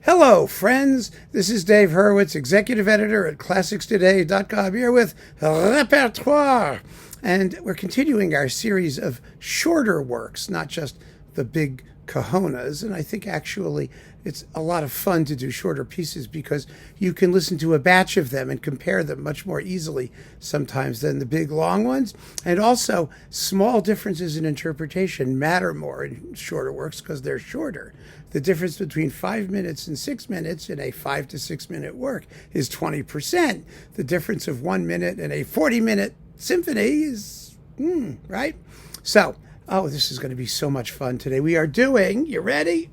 Hello, friends. This is Dave Hurwitz, executive editor at ClassicsToday.com, here with Repertoire. And we're continuing our series of shorter works, not just the big cojones. And I think actually it's a lot of fun to do shorter pieces because you can listen to a batch of them and compare them much more easily sometimes than the big long ones. And also, small differences in interpretation matter more in shorter works because they're shorter. The difference between 5 minutes and 6 minutes in a 5 to 6 minute work is 20%. The difference of 1 minute in a 40-minute symphony is, right? So, this is going to be so much fun today. We are doing, you ready?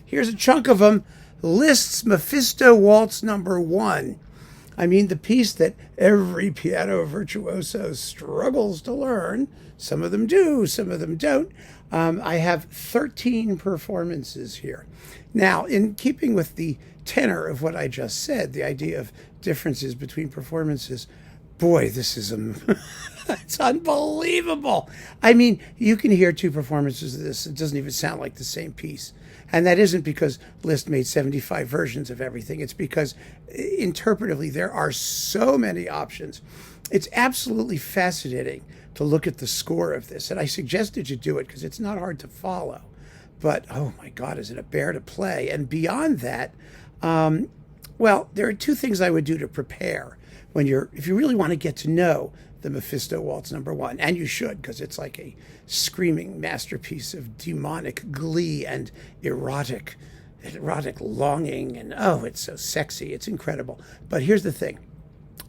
Here's a chunk of them. Liszt's Mephisto Waltz number 1. I mean, the piece that every piano virtuoso struggles to learn. Some of them do, some of them don't. I have 13 performances here. Now, in keeping with the tenor of what I just said, the idea of differences between performances, boy, this is it's unbelievable. I mean, you can hear two performances of this. It doesn't even sound like the same piece. And that isn't because Liszt made 75 versions of everything. It's because interpretively, there are so many options. It's absolutely fascinating to look at the score of this. And I suggested you do it because it's not hard to follow. But, oh my God, is it a bear to play? And beyond that, well, there are two things I would do to prepare if you really want to get to know the Mephisto Waltz number 1, and you should, because it's like a screaming masterpiece of demonic glee and erotic longing, and it's so sexy, it's incredible. But here's the thing.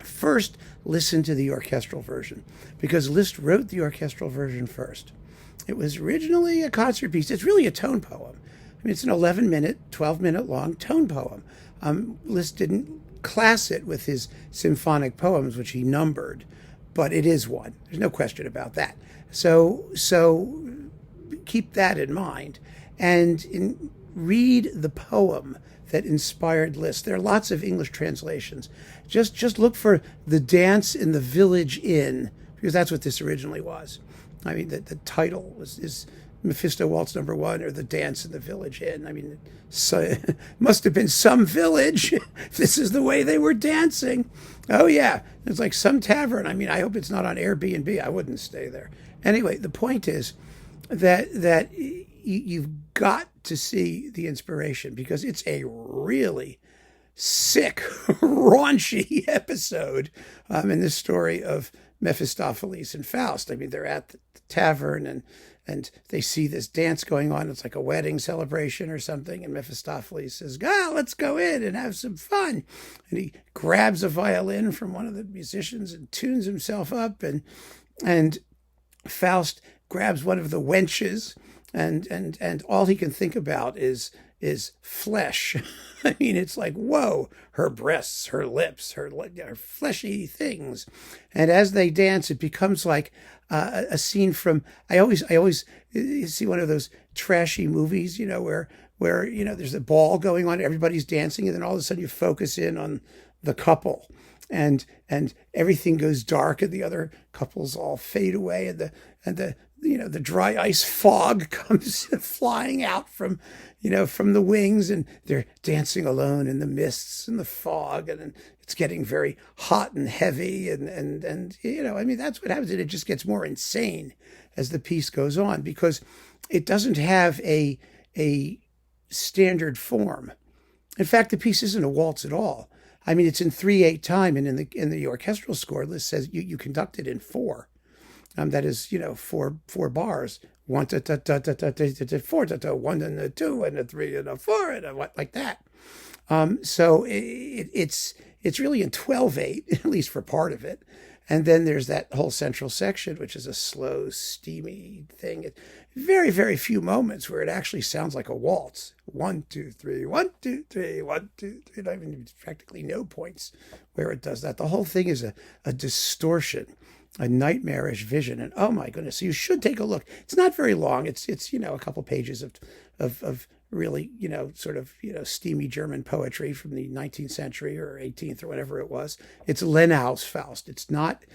First, listen to the orchestral version, because Liszt wrote the orchestral version first. It was originally a concert piece. It's really a tone poem. I mean, it's an 11-minute, 12-minute long tone poem. Liszt didn't class it with his symphonic poems, which he numbered, but it is one. There's no question about that. So keep that in mind and read the poem that inspired Liszt. There are lots of English translations. Just look for The Dance in the Village Inn, because that's what this originally was. I mean, the title is Mephisto Waltz number 1, or The Dance in the Village Inn. I mean, it must have been some village. This is the way they were dancing. Oh, yeah. It's like some tavern. I mean, I hope it's not on Airbnb. I wouldn't stay there. Anyway, the point is that you've got to see the inspiration, because it's a really sick, raunchy episode in the story of Mephistopheles and Faust. I mean, they're at the tavern and they see this dance going on. It's like a wedding celebration or something. And Mephistopheles says, let's go in and have some fun. And he grabs a violin from one of the musicians and tunes himself up. And Faust grabs one of the wenches, and all he can think about is flesh. I mean, it's like, whoa, her breasts, her lips, her fleshy things. And as they dance, it becomes like a scene from, I always see one of those trashy movies, where there's a ball going on, everybody's dancing, and then all of a sudden you focus in on the couple, and everything goes dark, and the other couples all fade away, and the dry ice fog comes flying out from the wings, and they're dancing alone in the mists and the fog, and it's getting very hot and heavy, and I mean, that's what happens, and it just gets more insane as the piece goes on, because it doesn't have a standard form. In fact, the piece isn't a waltz at all. I mean, it's in 3/8 time, and in the orchestral score, Liszt says you conduct it in 4. That is, 4 bars. 1 ta ta ta ta ta ta ta 4 ta ta 1 and a 2 and a 3 and a 4 and a what, like that. So it's really in 12/8, at least for part of it. And then there's that whole central section, which is a slow, steamy thing. Very, very few moments where it actually sounds like a waltz. 1, 2, 3, 1, 2, 3, 1, 2, 3. I mean, practically no points where it does that. The whole thing is a distortion, a nightmarish vision. And oh my goodness, so you should take a look. It's not very long. It's a couple pages of really, sort of, steamy German poetry from the 19th century or 18th or whatever it was. It's Lenau's Faust. It's not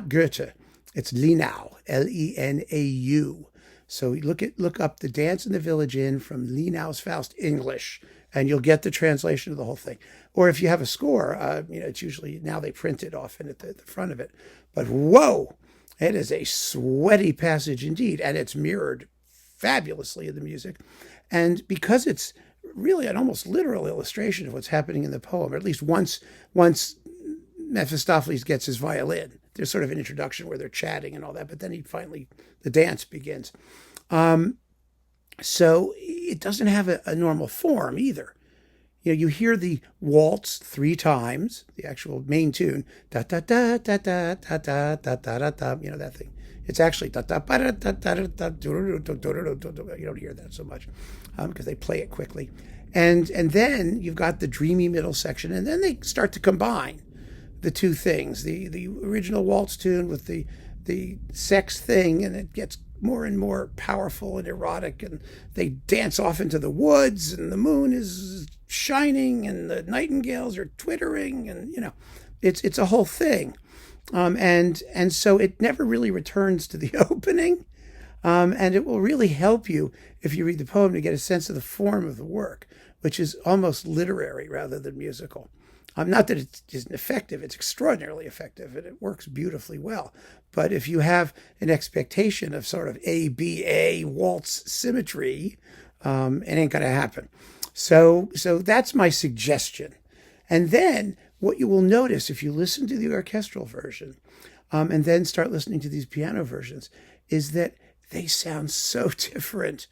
Goethe. It's Lenau, Lenau. So look up The Dance in the Village Inn from Lenau's Faust English, and you'll get the translation of the whole thing. Or if you have a score, it's usually, now they print it often at the front of it. But whoa, it is a sweaty passage indeed, and it's mirrored fabulously in the music. And because it's really an almost literal illustration of what's happening in the poem, or at least once Mephistopheles gets his violin, there's sort of an introduction where they're chatting and all that, but then the dance begins. So it doesn't have a normal form either. You hear the waltz 3 times, the actual main tune, da da da da da da da da da da, that thing. It's actually da da da da da da da. You don't hear that so much because they play it quickly, and then you've got the dreamy middle section, and then they start to combine the two things, the original waltz tune with the sex thing, and it gets more and more powerful and erotic, and they dance off into the woods, and the moon is shining, and the nightingales are twittering, and it's a whole thing, and so it never really returns to the opening, and it will really help you if you read the poem to get a sense of the form of the work, which is almost literary rather than musical. Not that it isn't effective, it's extraordinarily effective, and it works beautifully well. But if you have an expectation of sort of ABA waltz symmetry, it ain't going to happen. So that's my suggestion. And then what you will notice if you listen to the orchestral version, and then start listening to these piano versions, is that they sound so different.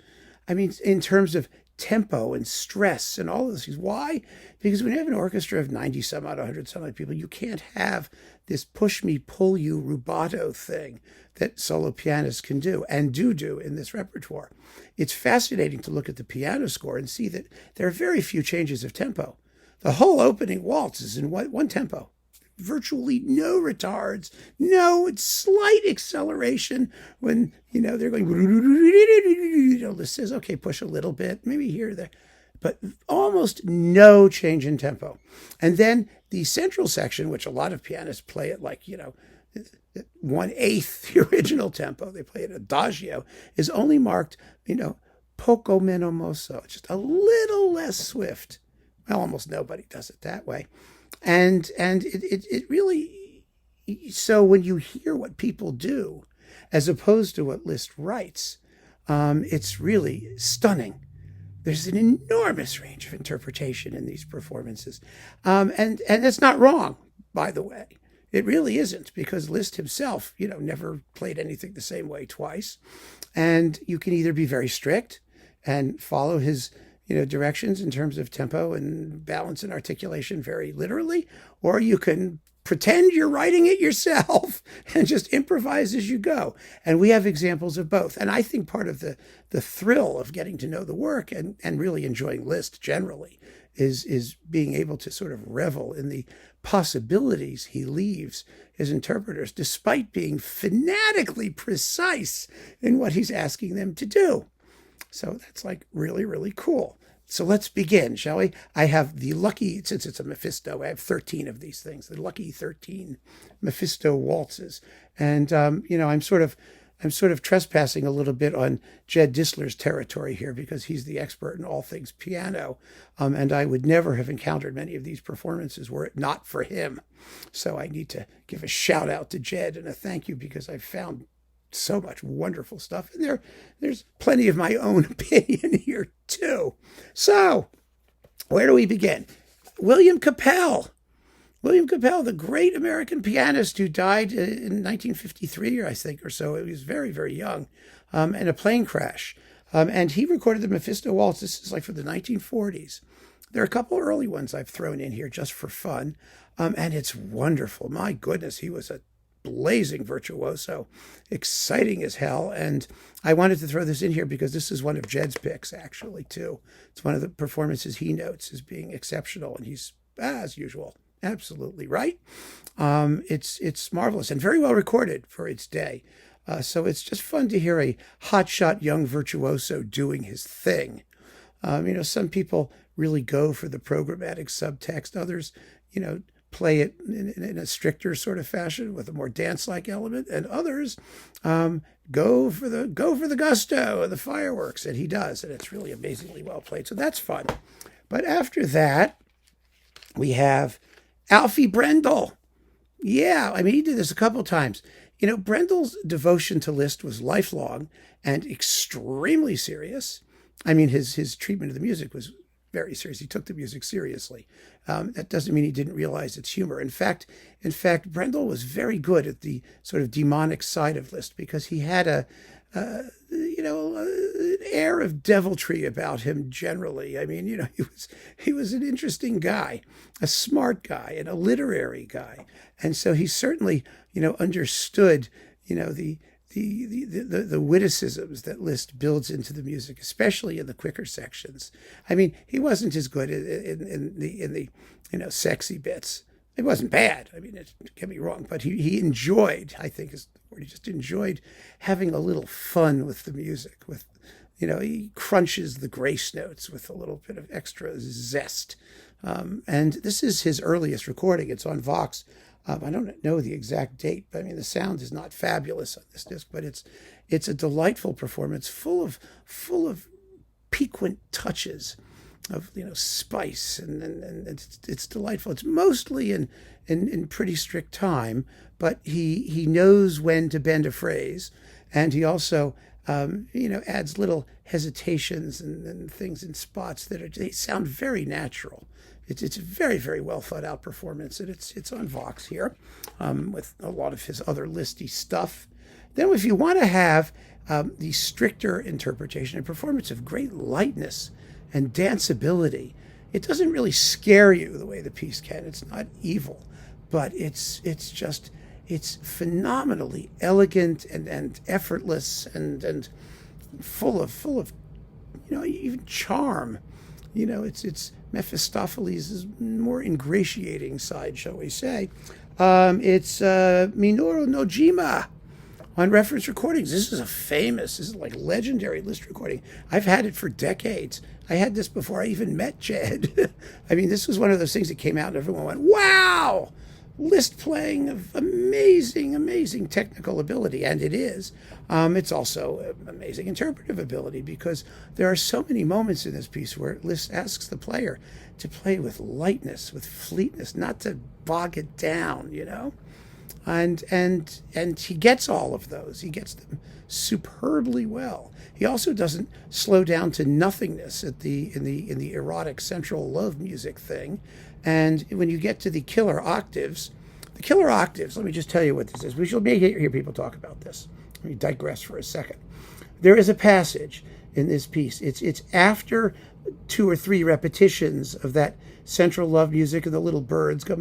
I mean, in terms of tempo and stress and all of those things. Why? Because when you have an orchestra of 90 some odd, 100 some odd people, you can't have this push me, pull you rubato thing that solo pianists can do and do in this repertoire. It's fascinating to look at the piano score and see that there are very few changes of tempo. The whole opening waltz is in one tempo. Virtually no retards, no slight acceleration when, they're going, Liszt says, okay, push a little bit, maybe here or there, but almost no change in tempo. And then the central section, which a lot of pianists play at 1/8 the original tempo, they play it adagio, is only marked, poco meno mosso, just a little less swift. Well, almost nobody does it that way. And it really, so when you hear what people do, as opposed to what Liszt writes, it's really stunning. There's an enormous range of interpretation in these performances. And it's not wrong, by the way. It really isn't, because Liszt himself, never played anything the same way twice. And you can either be very strict and follow his directions in terms of tempo and balance and articulation very literally, or you can pretend you're writing it yourself and just improvise as you go. And we have examples of both. And I think part of the thrill of getting to know the work and really enjoying Liszt generally is being able to sort of revel in the possibilities he leaves his interpreters, despite being fanatically precise in what he's asking them to do. So that's really, really cool. So let's begin, shall we? I have the lucky, since it's a Mephisto, I have 13 of these things, the lucky 13 Mephisto waltzes. And, I'm sort of trespassing a little bit on Jed Disler's territory here, because he's the expert in all things piano. And I would never have encountered many of these performances were it not for him. So I need to give a shout out to Jed and a thank you, because I've found so much wonderful stuff. And there's plenty of my own opinion here too. So where do we begin? William Capell, the great American pianist who died in 1953, I think, or so. He was very, very young, in a plane crash. And he recorded the Mephisto Waltz. This is from the 1940s. There are a couple early ones I've thrown in here just for fun. And it's wonderful. My goodness, he was a blazing virtuoso, exciting as hell. And I wanted to throw this in here because this is one of Jed's picks, actually, too. It's one of the performances he notes as being exceptional, and he's, as usual, absolutely right. It's marvelous and very well recorded for its day. So it's just fun to hear a hotshot young virtuoso doing his thing. Some people really go for the programmatic subtext. Others, play it in a stricter sort of fashion with a more dance-like element, and others go for the gusto and the fireworks, and he does, and it's really amazingly well played. So that's fun. But after that, we have Alfie Brendel. Yeah, I mean, he did this a couple times. Brendel's devotion to Liszt was lifelong and extremely serious. I mean, his treatment of the music was very serious. He took the music seriously. That doesn't mean he didn't realize its humor. In fact, Brendel was very good at the sort of demonic side of Liszt because he had an air of deviltry about him generally. I mean, he was an interesting guy, a smart guy, and a literary guy, and so he certainly understood the witticisms that Liszt builds into the music, especially in the quicker sections. I mean, he wasn't as good in the sexy bits. It wasn't bad. I mean, don't get me wrong, but he enjoyed, I think is the word, he just enjoyed having a little fun with the music. He crunches the grace notes with a little bit of extra zest. And this is his earliest recording. It's on Vox. I don't know the exact date, but I mean, the sound is not fabulous on this disc, but it's a delightful performance, full of piquant touches of spice, and it's delightful. It's mostly in pretty strict time, but he knows when to bend a phrase, and he also adds little hesitations and things in spots they sound very natural. It's a very, very well thought out performance, and it's on Vox here with a lot of his other Listy stuff. Then if you want to have the stricter interpretation, a performance of great lightness and danceability, it doesn't really scare you the way the piece can. It's not evil, but it's phenomenally elegant and effortless and full of even charm. It's Mephistopheles' more ingratiating side, shall we say. It's Minoru Nojima on Reference Recordings. This is like legendary Liszt recording. I've had it for decades. I had this before I even met Jed. I mean, this was one of those things that came out and everyone went, wow! Liszt playing of amazing, amazing technical ability, and it is. It's also amazing interpretive ability because there are so many moments in this piece where Liszt asks the player to play with lightness, with fleetness, not to bog it down, and he gets all of those. He gets them superbly well. He also doesn't slow down to nothingness in the erotic central love music thing. And when you get to the killer octaves, let me just tell you what this is. We shall hear people talk about this. Let me digress for a second. There is a passage in this piece. It's after 2 or 3 repetitions of that central love music and the little birds go.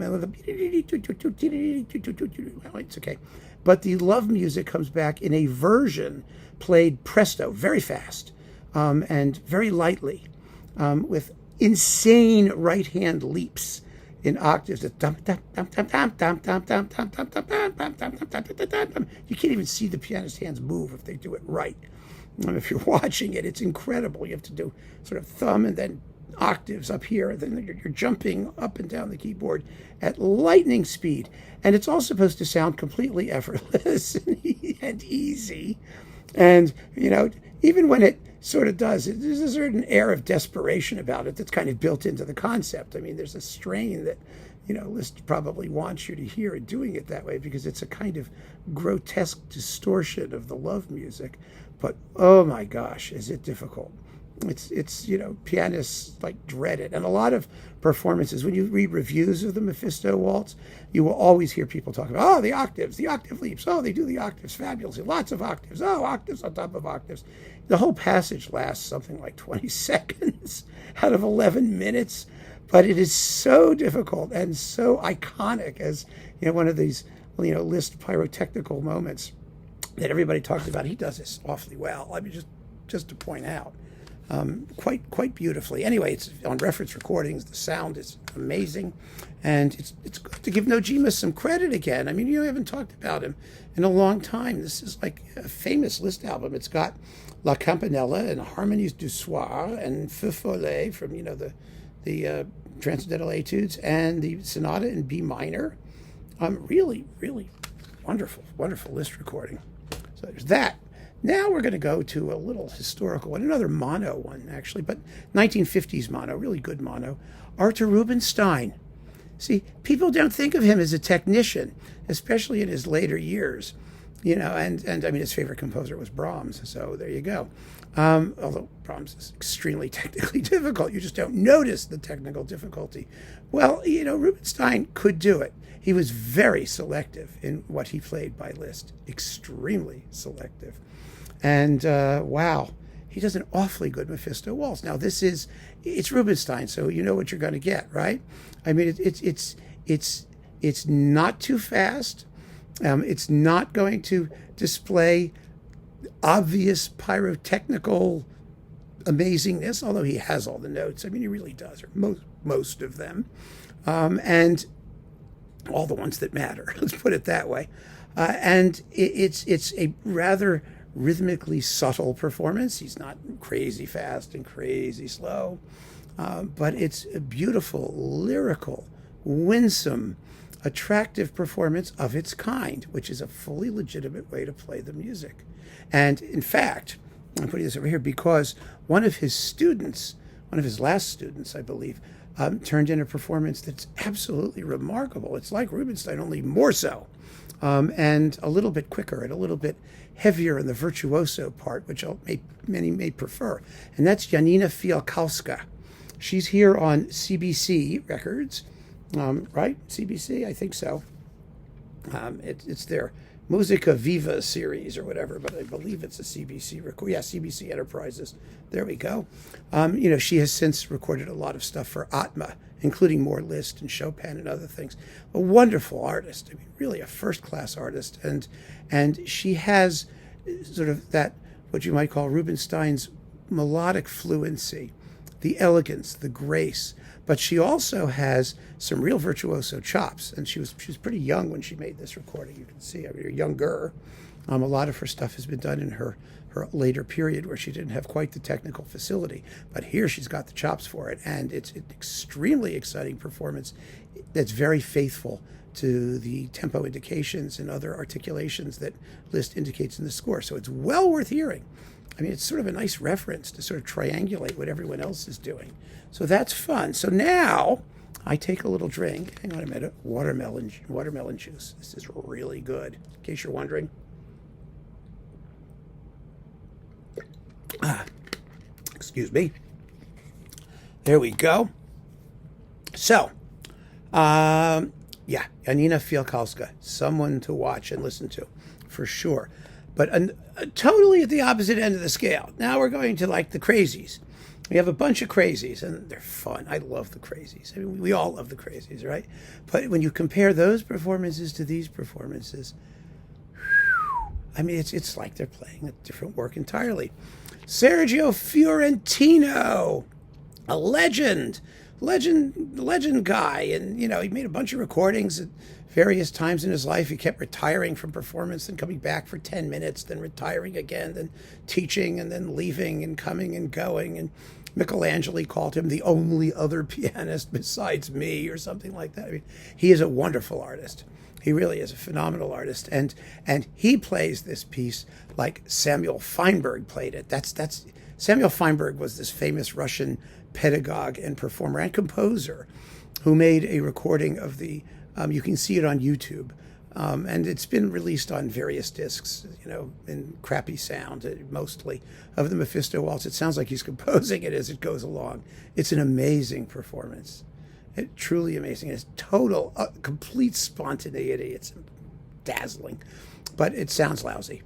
It's okay. But the love music comes back in a version played presto, very fast, and very lightly, with insane right-hand leaps in octaves. You can't even see the pianist's hands move if they do it right. If you're watching it, it's incredible. You have to do sort of thumb and then octaves up here, and then you're jumping up and down the keyboard at lightning speed. And it's all supposed to sound completely effortless and easy. And, even when it sort of does, there's a certain air of desperation about it that's kind of built into the concept. I mean, there's a strain that, Liszt probably wants you to hear it doing it that way because it's a kind of grotesque distortion of the love music. But, oh my gosh, is it difficult. It's pianists like dread it. And a lot of performances, when you read reviews of the Mephisto Waltz, you will always hear people talk about, the octaves, the octave leaps. Oh, they do the octaves fabulously. Lots of octaves. Oh, octaves on top of octaves. The whole passage lasts something like 20 seconds out of 11 minutes. But it is so difficult and so iconic as one of these Liszt pyrotechnical moments that everybody talks about. He does this awfully well. I mean, just to point out. Quite beautifully. Anyway, it's on Reference Recordings. The sound is amazing, and it's good to give Nojima some credit again. I mean, you haven't talked about him in a long time. This is like a famous Liszt album. It's got La Campanella and Harmonies du Soir and Feu Follet from the Transcendental Etudes and the Sonata in B minor. Really, really wonderful Liszt recording. So there's that. Now we're going to go to a little historical one, another mono one, actually, but 1950s mono, really good mono. Arthur Rubinstein. See, people don't think of him as a technician, especially in his later years. And I mean, his favorite composer was Brahms, so there you go. Although Brahms is extremely technically difficult, you just don't notice the technical difficulty. Well, Rubinstein could do it. He was very selective in what he played by Liszt, extremely selective. And wow, he does an awfully good Mephisto Waltz. Now it's Rubinstein, so you know what you're going to get, right? I mean, it's not too fast. It's not going to display obvious pyrotechnical amazingness, although he has all the notes. I mean, he really does, or most of them, and all the ones that matter. Let's put it that way. And it's a rather rhythmically subtle performance. He's not crazy fast and crazy slow, but it's a beautiful, lyrical, winsome, attractive performance of its kind, which is a fully legitimate way to play the music. And in fact, I'm putting this over here because one of his last students, I believe, turned in a performance that's absolutely remarkable. It's like Rubinstein, only more so, and a little bit quicker and a little bit heavier in the virtuoso part, which many may prefer. And that's Janina Fialkowska. She's here on CBC Records. Right? CBC? I think so. It's their Musica Viva series or whatever, but I believe it's a CBC record. Yeah, CBC Enterprises. There we go. She has since recorded a lot of stuff for Atma, including more Liszt and Chopin and other things. A wonderful artist. I mean, really a first-class artist. And she has sort of that, what you might call Rubinstein's melodic fluency, the elegance, the grace. But she also has some real virtuoso chops, and she was pretty young when she made this recording. You can see, I mean, younger. A lot of her stuff has been done in her later period where she didn't have quite the technical facility. But here she's got the chops for it, and it's an extremely exciting performance that's very faithful to the tempo indications and other articulations that Liszt indicates in the score. So it's well worth hearing. I mean, it's sort of a nice reference to sort of triangulate what everyone else is doing. So that's fun. So now I take a little drink. Hang on a minute. Watermelon juice. This is really good, in case you're wondering. Excuse me. There we go. So, yeah, Janina Fialkowska, someone to watch and listen to, for sure. But totally at the opposite end of the scale. Now we're going to like the crazies. We have a bunch of crazies, and they're fun. I love the crazies. I mean, we all love the crazies, right? But when you compare those performances to these performances, I mean, it's like they're playing a different work entirely. Sergio Fiorentino, a legend guy, and he made a bunch of recordings at various times in his life. He kept retiring from performance, then coming back for 10 minutes, then retiring again, then teaching, and then leaving and coming and going. And Michelangelo called him the only other pianist besides me, or something like that. I mean, he is a wonderful artist. He really is a phenomenal artist, and he plays this piece like Samuel Feinberg played it. That's Samuel Feinberg was this famous Russian pedagogue and performer and composer who made a recording of the. You can see it on YouTube, and it's been released on various discs, in crappy sound mostly, of the Mephisto Waltz. It sounds like he's composing it as it goes along. It's an amazing performance. It's truly amazing. It's total, complete spontaneity. It's dazzling, but it sounds lousy.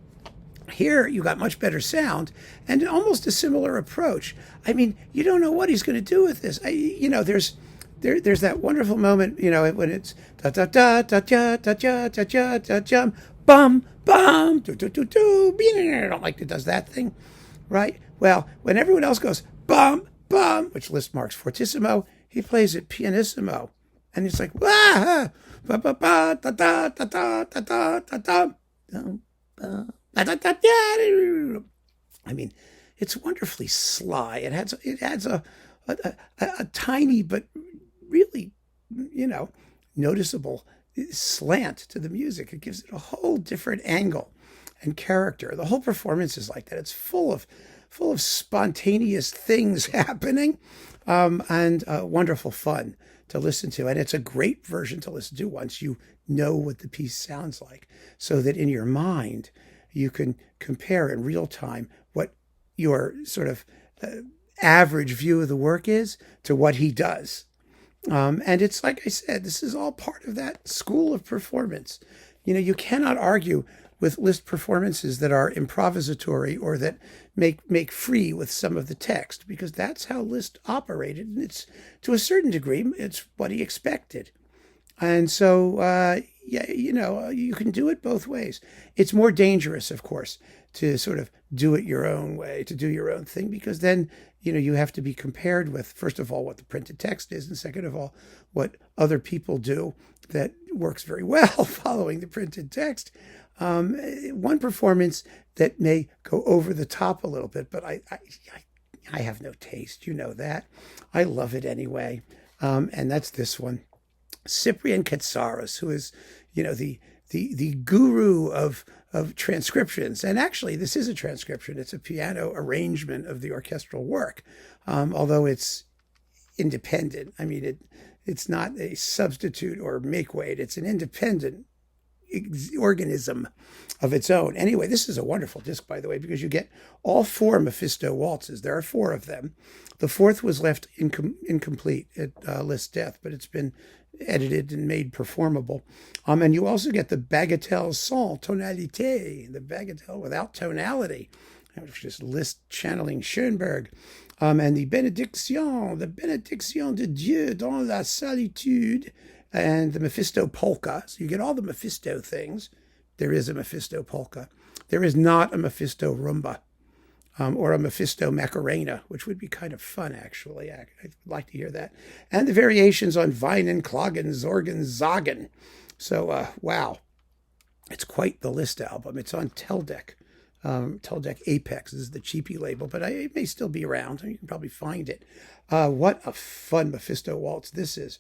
Here, you got much better sound and almost a similar approach. I mean, you don't know what he's going to do with this. There's that wonderful moment, when it's da da da da da da da da da da da bum bum do do do do. I don't like it does that thing, right? Well, when everyone else goes bum bum, which Liszt marks fortissimo, he plays it pianissimo, and it's like wah ba ba ba da da da da da da da da da da da. I mean, it's wonderfully sly. It adds a tiny but really, noticeable slant to the music. It gives it a whole different angle. and character. The whole performance is like that. It's full of spontaneous things happening, and wonderful fun to listen to. And it's a great version to listen to once you know what the piece sounds like, so that in your mind you can compare in real time what your sort of average view of the work is to what he does. And it's like I said, this is all part of that school of performance. You cannot argue with Liszt performances that are improvisatory or that make free with some of the text, because that's how Liszt operated, and it's, to a certain degree, it's what he expected. And so, yeah, you can do it both ways. It's more dangerous, of course, to sort of do it your own way, to do your own thing, because then, you have to be compared with, first of all, what the printed text is, and second of all, what other people do that works very well following the printed text. One performance that may go over the top a little bit, but I have no taste. You know that. I love it anyway. And that's this one. Cyprian Katsaros, who is, the guru of transcriptions. And actually, this is a transcription. It's a piano arrangement of the orchestral work, although it's independent. I mean, it's not a substitute or make weight. It's an independent organism of its own. Anyway, this is a wonderful disc, by the way, because you get all 4 Mephisto waltzes. There are 4 of them. The 4th was left incomplete at Liszt's death, but it's been edited and made performable. And you also get the bagatelle sans tonalité, the bagatelle without tonality, which is Liszt channeling Schoenberg. And the Benediction de Dieu dans la solitude, and the Mephisto polka. So you get all the Mephisto things. There is a Mephisto polka. There is not a Mephisto rumba, or a Mephisto Macarena, which would be kind of fun, actually. I'd like to hear that. And the variations on Weinen, Klagen, Sorgen, Sagen. So, wow. It's quite the Liszt album. It's on Teldec. Teldec Apex is the cheapy label, but it may still be around. You can probably find it. What a fun Mephisto Waltz this is.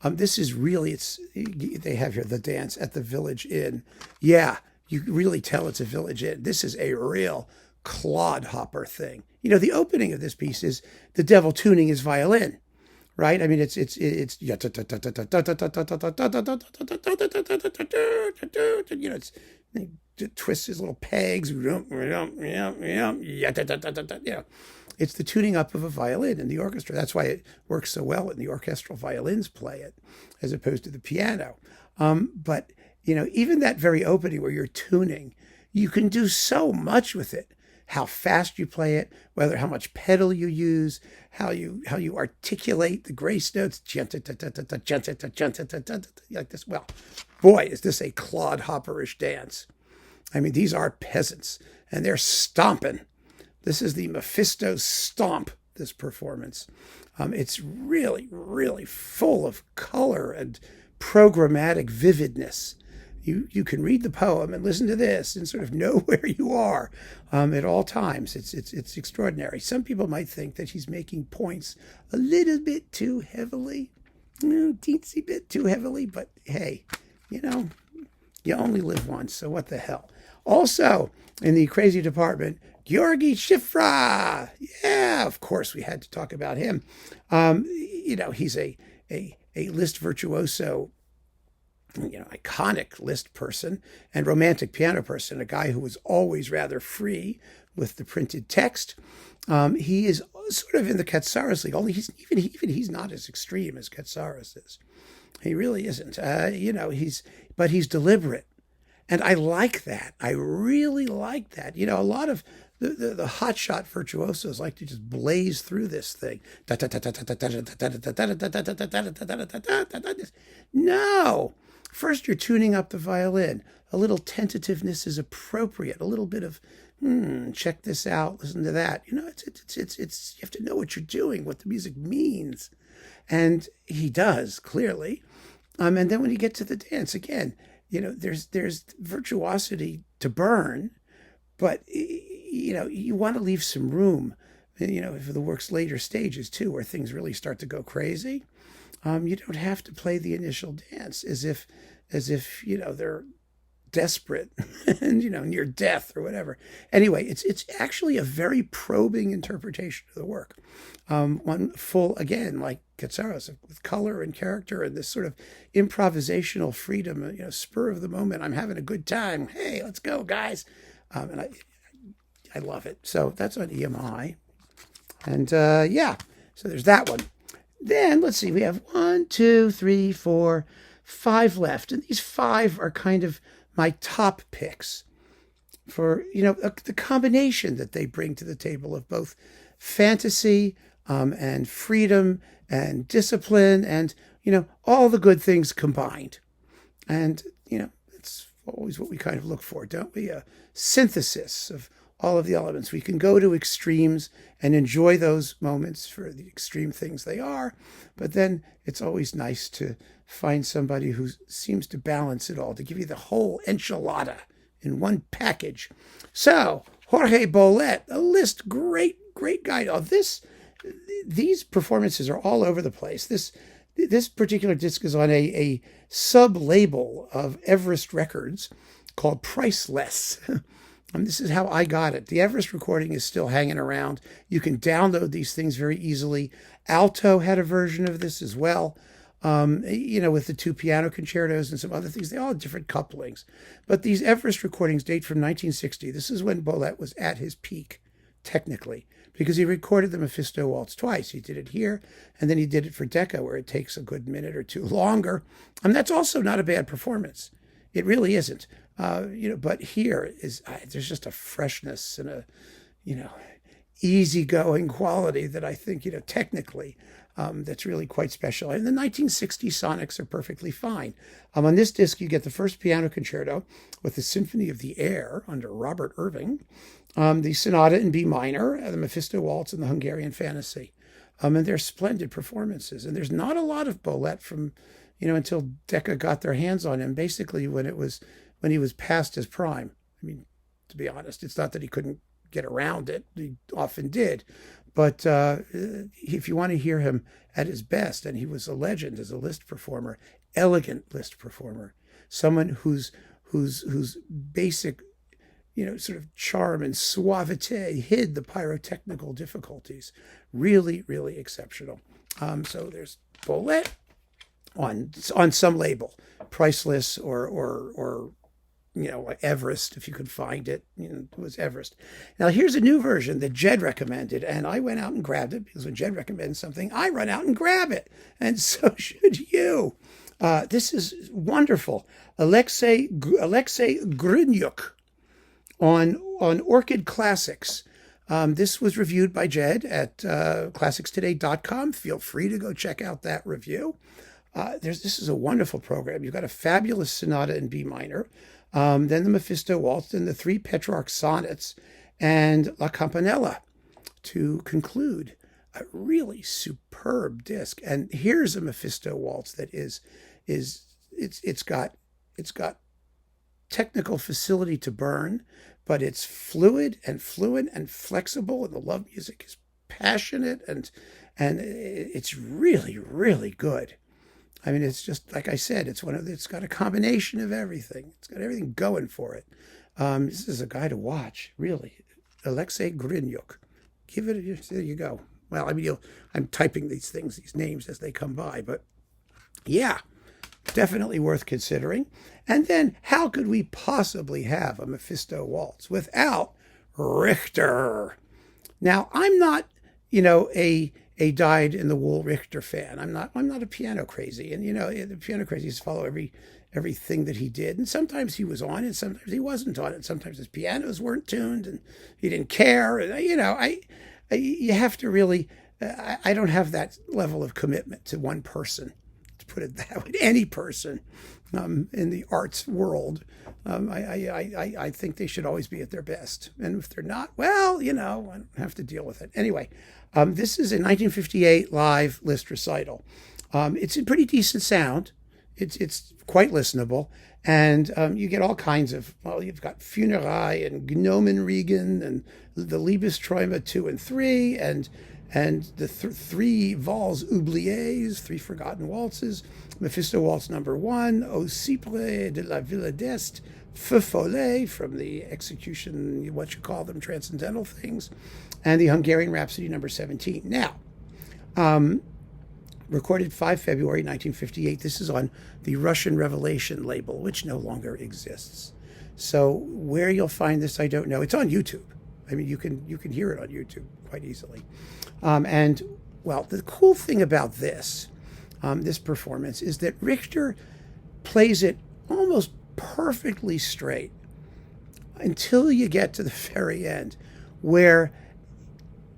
This is really, they have here the dance at the Village Inn. Yeah, you really tell it's a Village Inn. This is a real clodhopper thing. The opening of this piece is the devil tuning his violin, right? I mean, it's it twists his little pegs. It's the tuning up of a violin in the orchestra. That's why it works so well when the orchestral violins play it, as opposed to the piano. But even that very opening where you're tuning, you can do so much with it. How fast you play it, how much pedal you use, how you articulate the grace notes, like this. Well, boy, is this a clodhopperish dance. I mean, these are peasants, and they're stomping. This is the Mephisto stomp, this performance. It's really, really full of color and programmatic vividness. You can read the poem and listen to this and sort of know where you are at all times. It's extraordinary. Some people might think that he's making points a little bit too heavily, teensy bit too heavily, but hey, you only live once, so what the hell. Also, in the crazy department, Georgy Shifra. Yeah, of course we had to talk about him. He's a Liszt virtuoso, iconic Liszt person and romantic piano person, a guy who was always rather free with the printed text. He is sort of in the Katsaros league, only he's not as extreme as Katsaros is. He really isn't. But he's deliberate. And I like that. I really like that. A lot of the hotshot virtuosos like to just blaze through this thing. No. First, you're tuning up the violin. A little tentativeness is appropriate. A little bit of, check this out, listen to that. It's you have to know what you're doing, what the music means. And he does, clearly. And then when you get to the dance, again, there's virtuosity to burn, but, you want to leave some room, for the work's later stages, too, where things really start to go crazy. You don't have to play the initial dance as if they're desperate and, near death or whatever. Anyway, it's actually a very probing interpretation of the work. One full, again, like Katsaros, with color and character and this sort of improvisational freedom, spur of the moment. I'm having a good time. Hey, let's go, guys. And I love it. So that's on EMI. And so there's that one. Then let's see, we have 1, 2, 3, 4, 5 left. And these 5 are kind of my top picks for, the combination that they bring to the table of both fantasy and freedom and discipline and, all the good things combined. And, it's always what we kind of look for, don't we? A synthesis of all of the elements. We can go to extremes and enjoy those moments for the extreme things they are, but then it's always nice to find somebody who seems to balance it all, to give you the whole enchilada in one package. So, Jorge Bolet, a Liszt, great guy. These performances are all over the place. This particular disc is on a sub-label of Everest Records called Priceless. And this is how I got it. The Everest recording is still hanging around. You can download these things very easily. Alto had a version of this as well, with the 2 piano concertos and some other things. They all have different couplings. But these Everest recordings date from 1960. This is when Bolet was at his peak, technically, because he recorded the Mephisto Waltz twice. He did it here, and then he did it for Decca, where it takes a good minute or two longer. And that's also not a bad performance. It really isn't. But here there's just a freshness and a, easygoing quality that I think, technically, that's really quite special. And the 1960 sonics are perfectly fine. On this disc, you get the first piano concerto with the Symphony of the Air under Robert Irving, the Sonata in B minor, the Mephisto Waltz, and the Hungarian Fantasy. And they're splendid performances. And there's not a lot of Bolet from, until Decca got their hands on him, basically when he was past his prime. I mean, to be honest, it's not that he couldn't get around it. He often did. But if you want to hear him at his best, and he was a legend as a Liszt performer, elegant Liszt performer, someone whose basic, sort of charm and suavite hid the pyrotechnical difficulties. Really, really exceptional. So there's Bolet on some label, Priceless or Everest, if you could find it. It was Everest. Now, here's a new version that Jed recommended, and I went out and grabbed it, because when Jed recommends something, I run out and grab it, and so should you. This is wonderful. Alexei Grunyuk on Orchid Classics. This was reviewed by Jed at classicstoday.com. Feel free to go check out that review. This is a wonderful program. You've got a fabulous sonata in B minor, then the Mephisto Waltz, then the 3 Petrarch sonnets, and La Campanella to conclude. A really superb disc. And here's a Mephisto Waltz that it's got technical facility to burn, but it's fluid and fluent and flexible, and the love music is passionate and it's really, really good. I mean, it's just, like I said, it's got a combination of everything. It's got everything going for it. This is a guy to watch, really. Alexei Grinyuk. There you go. Well, I mean, I'm typing these names as they come by, but yeah, definitely worth considering. And then, how could we possibly have a Mephisto Waltz without Richter? Now, I'm not, a dyed-in-the-wool Richter fan. I'm not a piano crazy, and the piano crazies follow everything that he did. And sometimes he was on it, sometimes he wasn't on it. Sometimes his pianos weren't tuned, and he didn't care. You have to really. I don't have that level of commitment to one person, to put it that way. Any person in the arts world, I think they should always be at their best. And if they're not, well, I don't have to deal with it. Anyway, this is a 1958 live Liszt recital. It's in pretty decent sound. It's quite listenable. And you get all kinds of, you've got Funerei and Gnomenregen and the Liebesträume 2 and 3 and And the three Valses oubliées, three forgotten waltzes, Mephisto Waltz number 1, Au Cypre de la Ville d'Est, Feu Follet from the execution, what you call them, transcendental things, and the Hungarian Rhapsody number 17. Now, recorded 5 February 1958. This is on the Russian Revelation label, which no longer exists. So where you'll find this, I don't know. It's on YouTube. I mean, you can hear it on YouTube quite easily. And well, the cool thing about this performance is that Richter plays it almost perfectly straight until you get to the very end, where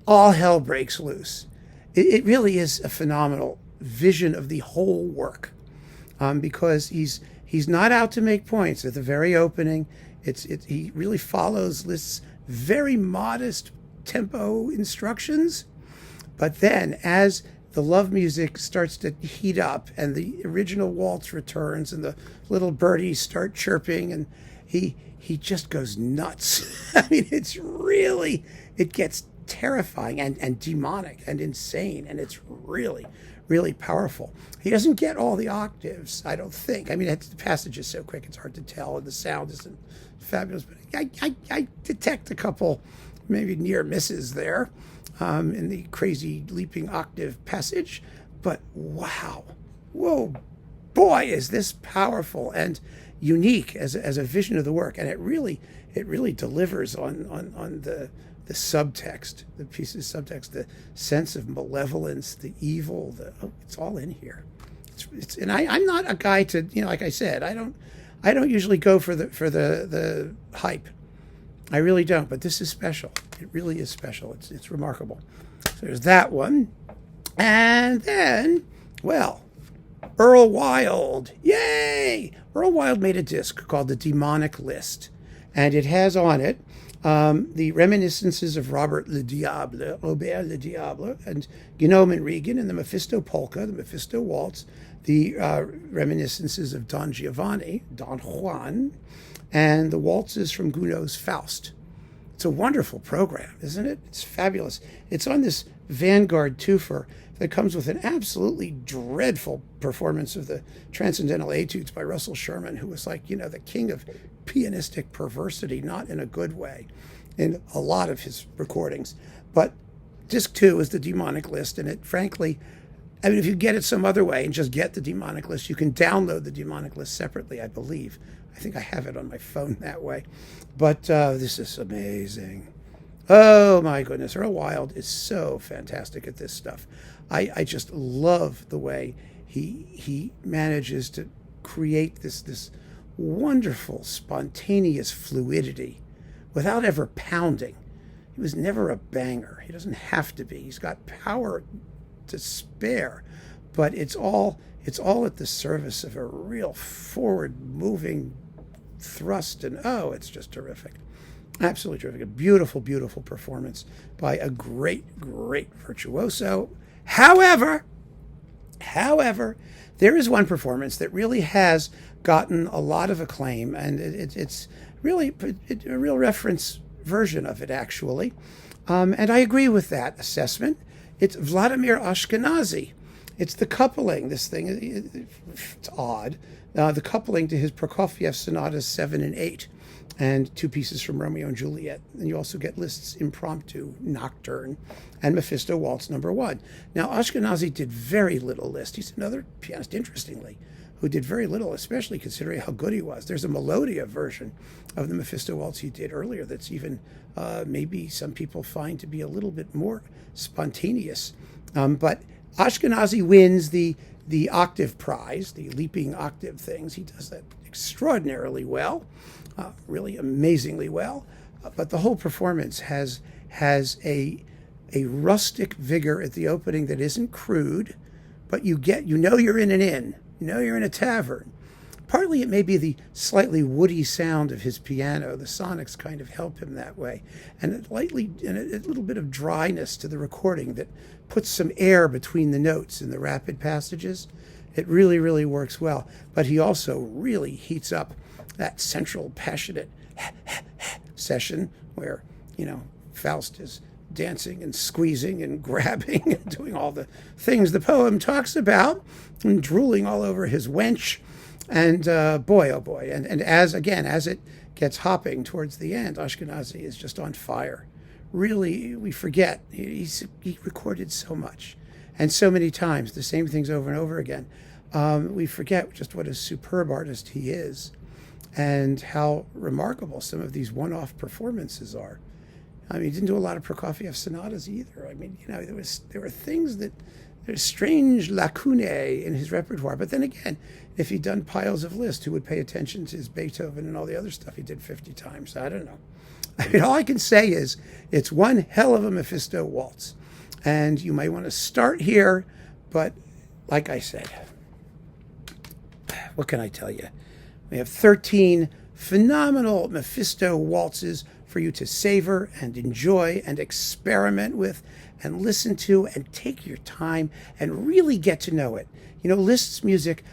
all hell breaks loose. It really is a phenomenal vision of the whole work, because he's not out to make points at the very opening. He really follows Liszt's very modest tempo instructions, but then as the love music starts to heat up and the original waltz returns and the little birdies start chirping, and he just goes nuts. I mean, it gets terrifying and demonic and insane, and it's really, really powerful. He doesn't get all the octaves, I don't think. I mean, the passage is so quick, it's hard to tell, and the sound isn't fabulous, but I detect a couple maybe near misses there in the crazy leaping octave passage. But wow, whoa, boy, is this powerful and unique as a vision of the work, and it really delivers on the subtext, the piece's subtext, the sense of malevolence, the evil, it's all in here. And I'm not a guy to, like I said, I don't usually go for the hype. I really don't, but this is special. It really is special. It's remarkable. So there's that one. And then, well, Earl Wild. Yay! Earl Wild made a disc called The Demonic Liszt, and it has on it the reminiscences of Robert Le Diable, and Guillaume and Regan, and the Mephisto Polka, the Mephisto Waltz, the reminiscences of Don Giovanni, Don Juan, and the waltzes from Gounod's Faust. It's a wonderful program, isn't it? It's fabulous. It's on this Vanguard twofer that comes with an absolutely dreadful performance of the Transcendental Etudes by Russell Sherman, who was like, the king of pianistic perversity, not in a good way, in a lot of his recordings. But disc 2 is the Demonic Liszt, and it, frankly, I mean, if you get it some other way and just get the Demonic Liszt, you can download the Demonic Liszt separately, I believe. I think I have it on my phone that way. But this is amazing. Oh, my goodness. Earl Wild is so fantastic at this stuff. I just love the way he manages to create this wonderful, spontaneous fluidity without ever pounding. He was never a banger. He doesn't have to be. He's got power to spare, but it's all at the service of a real forward-moving thrust, and it's just terrific. Absolutely terrific. A beautiful, beautiful performance by a great, great virtuoso. However, there is one performance that really has gotten a lot of acclaim, and it's really a real reference version of it, actually. And I agree with that assessment. It's Vladimir Ashkenazy. It's the coupling, this thing, it's odd, the coupling to his Prokofiev Sonatas 7 and 8, and two pieces from Romeo and Juliet. And you also get Liszt's Impromptu Nocturne and Mephisto Waltz number 1. Now, Ashkenazy did very little Liszt. He's another pianist, interestingly, who did very little, especially considering how good he was. There's a Melodia version of the Mephisto Waltz he did earlier that's even maybe some people find to be a little bit more spontaneous. But Ashkenazy wins the octave prize, the leaping octave things. He does that extraordinarily well, really amazingly well. But the whole performance has a rustic vigor at the opening that isn't crude, but you're in an inn. You're in a tavern. Partly it may be the slightly woody sound of his piano. The sonics kind of help him that way. And a little bit of dryness to the recording that puts some air between the notes in the rapid passages. It really, really works well. But he also really heats up that central passionate session where, Faust is dancing and squeezing and grabbing and doing all the things the poem talks about, and drooling all over his wench. And boy, oh boy. And as it gets hopping towards the end, Ashkenazi is just on fire. Really, we forget. He recorded so much and so many times, the same things over and over again. We forget just what a superb artist he is and how remarkable some of these one-off performances are. I mean, he didn't do a lot of Prokofiev sonatas either. I mean, there were things that, there's strange lacunae in his repertoire. But then again, if he'd done piles of Liszt, who would pay attention to his Beethoven and all the other stuff he did 50 times? I don't know. I mean, all I can say is it's one hell of a Mephisto Waltz. And you may want to start here, but like I said, what can I tell you? We have 13 phenomenal Mephisto waltzes for you to savor and enjoy and experiment with and listen to and take your time and really get to know it. You know, Liszt's music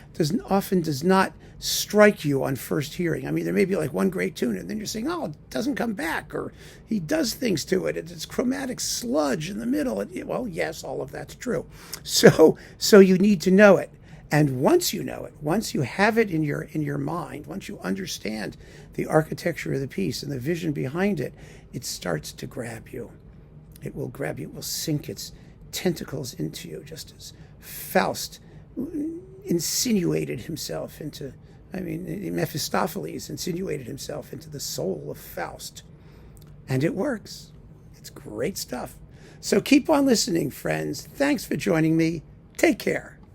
often does not strike you on first hearing. I mean, there may be like one great tune and then you're saying, oh, it doesn't come back, or he does things to it. It's chromatic sludge in the middle. Well, yes, all of that's true. So you need to know it. And once you know it, once you have it in your mind, once you understand the architecture of the piece and the vision behind it, it starts to grab you. It will grab you. It will sink its tentacles into you, just as Faust insinuated himself into, Mephistopheles insinuated himself into the soul of Faust. And it works. It's great stuff. So keep on listening, friends. Thanks for joining me. Take care.